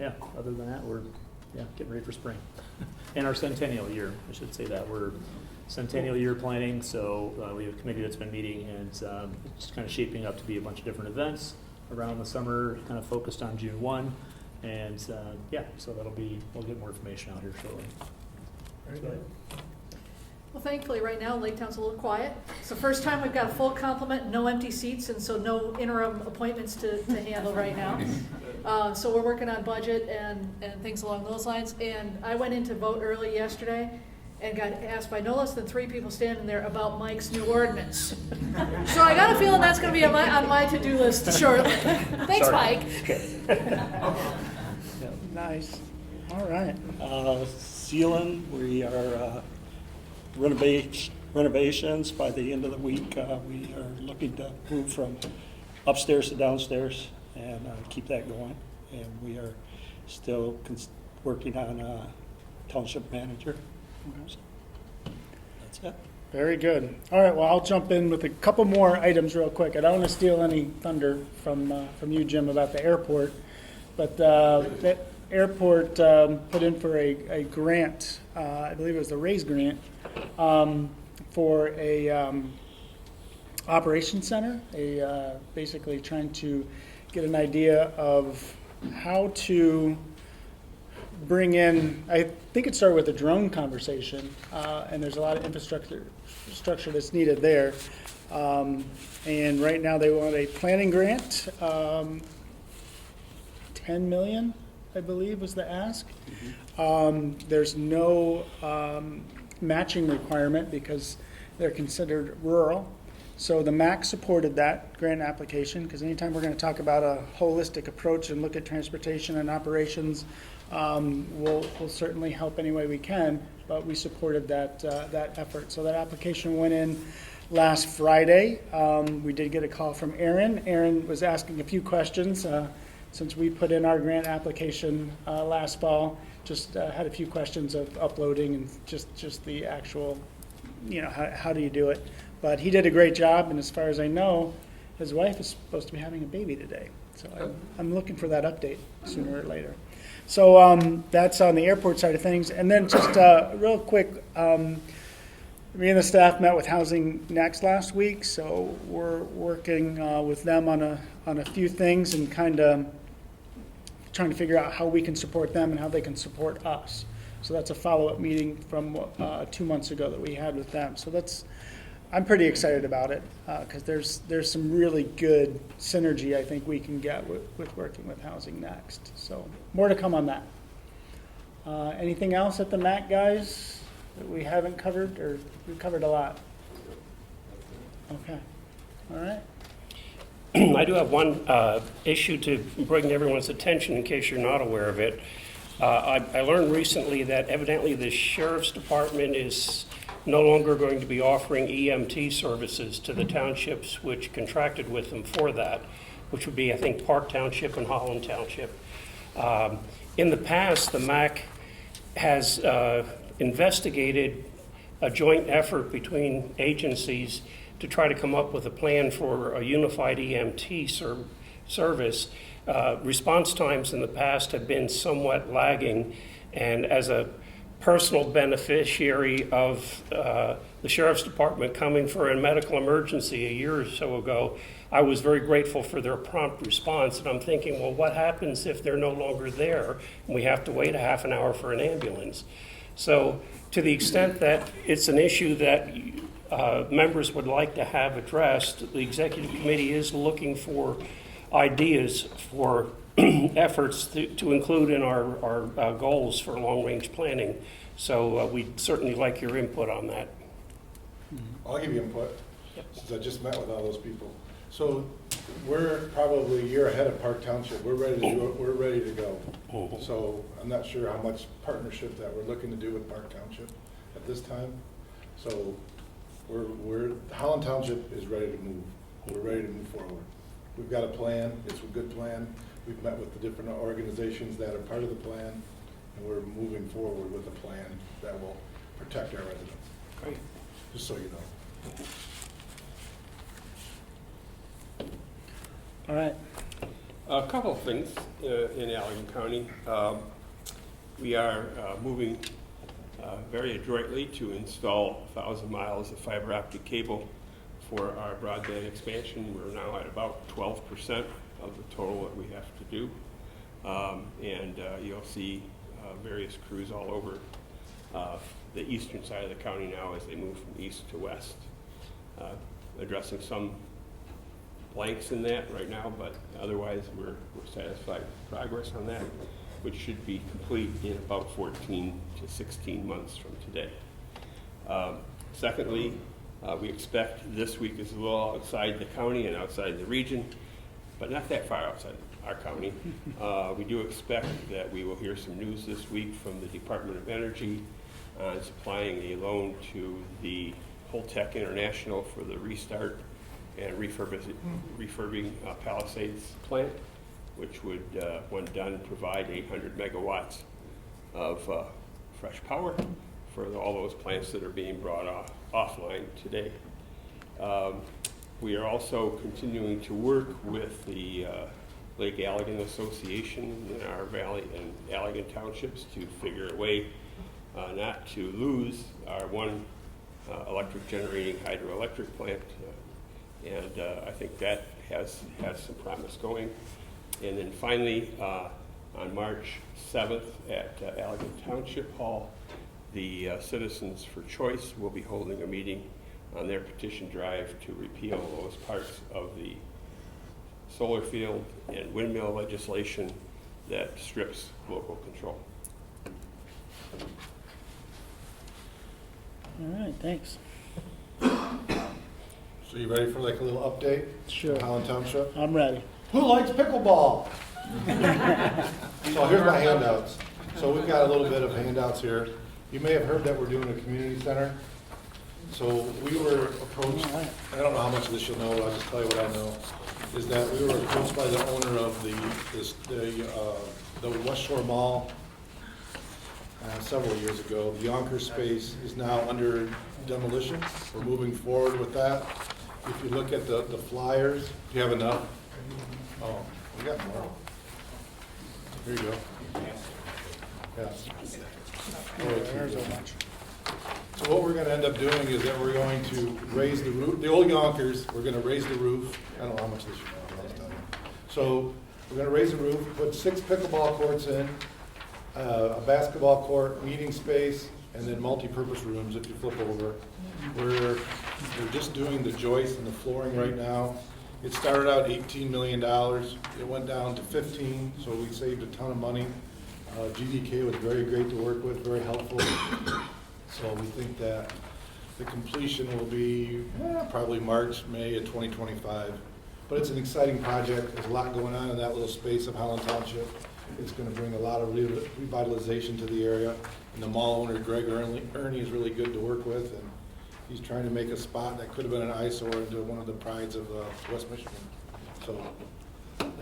yeah, other than that, we're getting ready for spring. And our centennial year, I should say that. We're centennial year planning, so we have a committee that's been meeting, and it's kind of shaping up to be a bunch of different events around the summer, kind of focused on June 1. And yeah, so we'll get more information out here shortly. Very good. Well, thankfully, right now, Lake Town's a little quiet. It's the first time we've got a full complement, no empty seats, and so no interim appointments to handle right now. So we're working on budget and things along those lines. And I went in to vote early yesterday and got asked by no less than 3 people standing there about Mike's new ordinance. So I got a feeling that's going to be on my to-do list shortly. Thanks, Sorry. Mike. Nice. All right. Sealing, we are renovations. By the end of the week, we are looking to move from upstairs to downstairs and keep that going. And we are still working on township manager. So that's it. Very good. All right, well, I'll jump in with a couple more items real quick. I don't want to steal any thunder from you, Jim, about the airport. But the airport put in for a grant, I believe it was the RAISE grant, for a operations center, basically trying to get an idea of how to bring in, I think it started with a drone conversation, and there's a lot of infrastructure that's needed there. And right now they want a planning grant, 10 million, I believe was the ask. There's no matching requirement because they're considered rural. So the MACC supported that grant application, because anytime we're going to talk about a holistic approach and look at transportation and operations, we'll certainly help any way we can, but we supported that effort. So that application went in last Friday. We did get a call from Aaron. Aaron was asking a few questions since we put in our grant application last fall. Just had a few questions of uploading and just the actual, how do you do it? But he did a great job, and as far as I know, his wife is supposed to be having a baby today. So I'm looking for that update sooner or later. So that's on the airport side of things. And then just real quick, me and the staff met with Housing Next last week, so we're working with them on a few things and kind of trying to figure out how we can support them and how they can support us. So that's a follow-up meeting from 2 months ago that we had with them. So I'm pretty excited about it because there's some really good synergy I think we can get with working with Housing Next. So more to come on that. Anything else at the MACC, guys, that we haven't covered, or we've covered a lot? Okay. All right. I do have one issue to bring to everyone's attention in case you're not aware of it. I learned recently that evidently the Sheriff's Department is no longer going to be offering EMT services to the townships which contracted with them for that. which would be, I think, Park Township and Holland Township. In the past, the MACC has investigated a joint effort between agencies to try to come up with a plan for a unified EMT service. Response times in the past have been somewhat lagging, and as a personal beneficiary of the Sheriff's Department coming for a medical emergency a year or so ago, I was very grateful for their prompt response, and I'm thinking, well, what happens if they're no longer there and we have to wait a half an hour for an ambulance? So to the extent that it's an issue that members would like to have addressed, the Executive Committee is looking for ideas for efforts to include in our goals for long-range planning. So we'd certainly like your input on that. I'll give you input, since I just met with all those people. So we're probably a year ahead of Park Township. We're ready to do it. We're ready to go. So I'm not sure how much partnership that we're looking to do with Park Township at this time. So Holland Township is ready to move. We're ready to move forward. We've got a plan. It's a good plan. We've met with the different organizations that are part of the plan, and we're moving forward with a plan that will protect our residents. Great. Just so you know. All right. A couple of things in Allegan County. We are moving very adroitly to install 1,000 miles of fiber optic cable for our broadband expansion. We're now at about 12% of the total that we have to do. And you'll see various crews all over the eastern side of the county now as they move from east to west, addressing some blanks in that right now, but otherwise we're satisfied with progress on that, which should be complete in about 14 to 16 months from today. Secondly, we expect this week is a little outside the county and outside the region, but not that far outside our county. We do expect that we will hear some news this week from the Department of Energy on supplying a loan to the Holtec International for the restart and refurbing Palisades plant, which would, when done, provide 800 megawatts of fresh power for all those plants that are being brought offline today. We are also continuing to work with the Lake Allegan Association in our Valley and Allegan Townships to figure a way not to lose our one electric generating hydroelectric plant. And I think that has some promise going. And then finally, on March 7th at Allegan Township Hall, the Citizens for Choice will be holding a meeting on their petition drive to repeal those parts of the solar field and windmill legislation that strips local control. All right, thanks. So you ready for like a little update? Sure. From Holland Township? I'm ready. Who likes pickleball? So here's my handouts. So we've got a little bit of handouts here. You may have heard that we're doing a community center. So we were approached, I don't know how much of this you'll know, but I'll just tell you what I know, is that we were approached by the owner of the West Shore Mall several years ago. The Yonkers space is now under demolition. We're moving forward with that. If you look at the flyers, do you have enough? Oh, we got more. Here you go. Yeah. There's a bunch. So what we're gonna end up doing is that we're going to raise the roof, the old Yonkers, we're gonna raise the roof. I don't know how much this is. So we're gonna raise the roof, put 6 pickleball courts in, a basketball court, meeting space, and then multi-purpose rooms if you flip over. We're just doing the joists and the flooring right now. It started out $18 million. It went down to 15, so we saved a ton of money. GDK was very great to work with, very helpful. So we think that the completion will be probably March, May of 2025. But it's an exciting project. There's a lot going on in that little space of Holland Township. It's going to bring a lot of revitalization to the area. And the mall owner, Greg Ernie, is really good to work with. And he's trying to make a spot that could have been an eyesore into one of the prides of West Michigan. So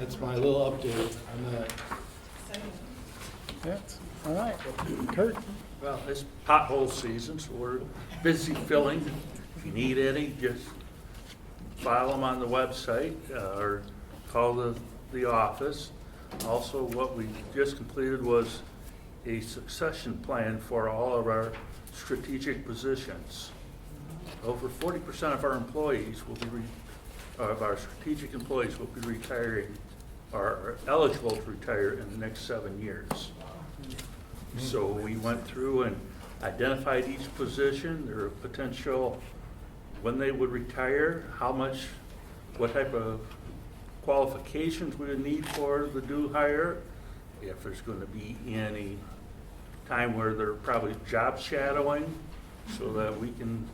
That's my little update on that. Yeah, all right. Kurt? Well, it's pothole season, so we're busy filling. If you need any, just file them on the website or call the office. Also, what we just completed was a succession plan for all of our strategic positions. Over 40% of our employees will be, of our strategic employees will be retiring or are eligible to retire in the next 7 years. So we went through and identified each position, their potential, when they would retire, how much, what type of qualifications we would need for the new hire, if there's going to be any time where they're probably job shadowing, so that we can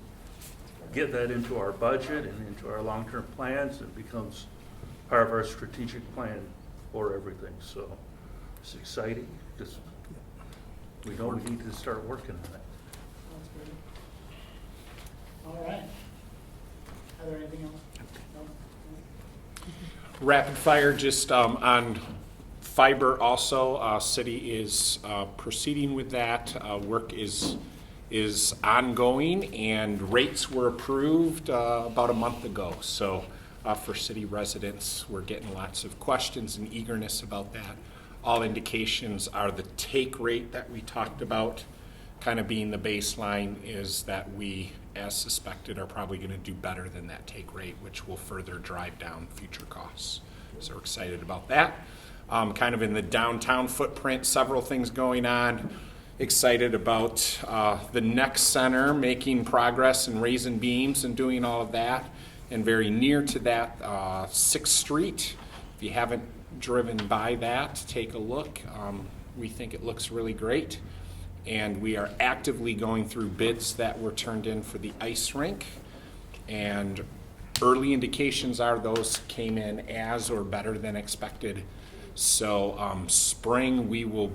get that into our budget and into our long-term plans. It becomes part of our strategic plan for everything. So it's exciting. Just we know we need to start working on it. All right. Are there anything else? No? Rapid fire, just on fiber also, city is proceeding with that. Work is ongoing, and rates were approved about a month ago. So for city residents, we're getting lots of questions and eagerness about that. All indications are the take rate that we talked about kind of being the baseline is that we, as suspected, are probably going to do better than that take rate, which will further drive down future costs. So we're excited about that. Kind of in the downtown footprint, several things going on. Excited about the next center making progress and raising beams and doing all of that. And very near to that, 6th Street. If you haven't driven by that, take a look. We think it looks really great. And we are actively going through bids that were turned in for the ice rink. And early indications are those came in as or better than expected. So spring we will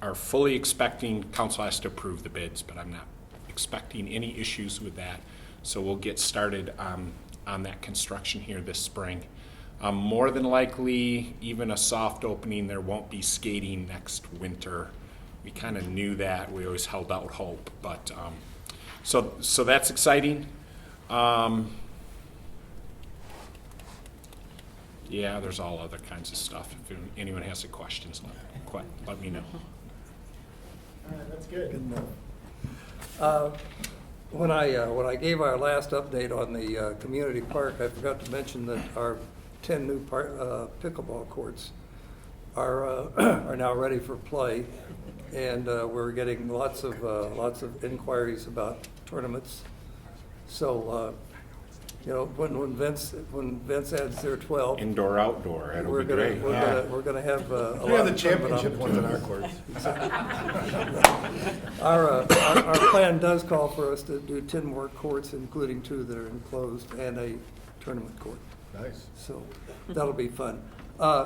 are fully expecting, council has to approve the bids, but I'm not expecting any issues with that. So we'll get started on that construction here this spring. More than likely, even a soft opening, there won't be skating next winter. We kind of knew that. We always held out hope, but so that's exciting. Yeah, there's all other kinds of stuff. If anyone has any questions, let me know. All right, that's good. When I gave our last update on the community park, I forgot to mention that our 10 new pickleball courts are now ready for play, and we're getting lots of inquiries about tournaments. So when Vince adds their 12 indoor outdoor, it'll be great. We're gonna have a We have the championship ones on our courts. Our plan does call for us to do 10 more courts, including 2 that are enclosed and a tournament court. Nice. So that'll be fun.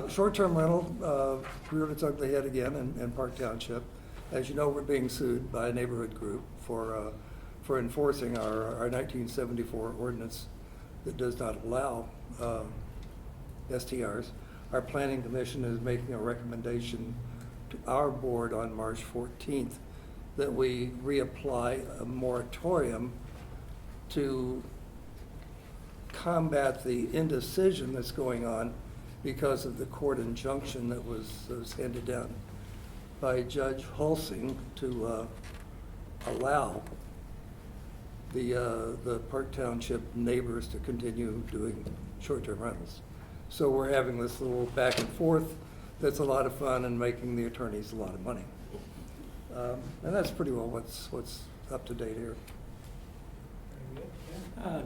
Short-term rental reared its ugly head again in Park Township. As you know, we're being sued by a neighborhood group for enforcing our 1974 ordinance that does not allow STRs. Our planning commission is making a recommendation to our board on March 14th that we reapply a moratorium to combat the indecision that's going on because of the court injunction that was handed down by Judge Hulsing to allow the Park Township neighbors to continue doing short-term rentals. So we're having this little back and forth that's a lot of fun and making the attorneys a lot of money. And that's pretty well what's up to date here.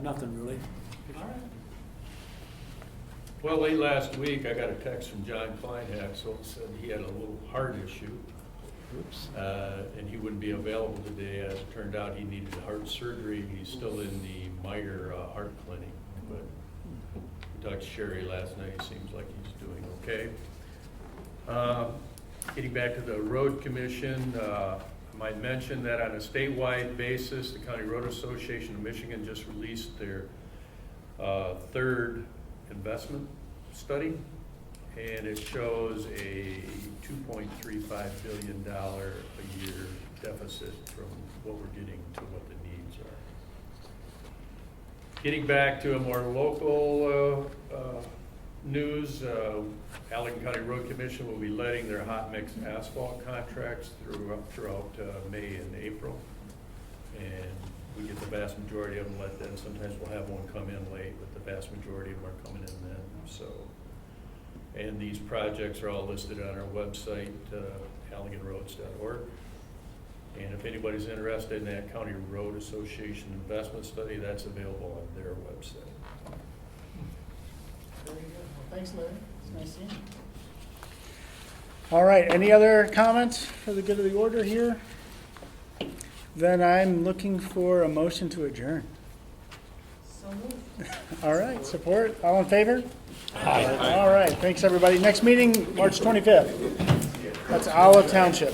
Nothing really. Well, late last week, I got a text from John Kleinhaxel, said he had a little heart issue. Oops. And he wouldn't be available today. As it turned out, he needed heart surgery. He's still in the Meyer Heart Clinic. But we talked to Sherry last night. Seems like he's doing okay. Getting back to the road commission, I might mention that on a statewide basis, the County Road Association of Michigan just released their third investment study, and it shows a $2.35 billion a year deficit from what we're getting to what the needs are. Getting back to a more local news, Allegan County Road Commission will be letting their hot mix asphalt contracts throughout May and April. And we get the vast majority of them let then. Sometimes we'll have one come in late, but the vast majority of them are coming in then. So, and these projects are all listed on our website, AlleganRoads.org. And if anybody's interested in that County Road Association investment study, that's available on their website. Very good. Well, thanks, Larry. It's nice seeing you. All right, any other comments for the good of the order here? Then I'm looking for a motion to adjourn. So moved. All right, support, all in favor? Aye. All right, thanks, everybody. Next meeting, March 25th. That's Iowa Township.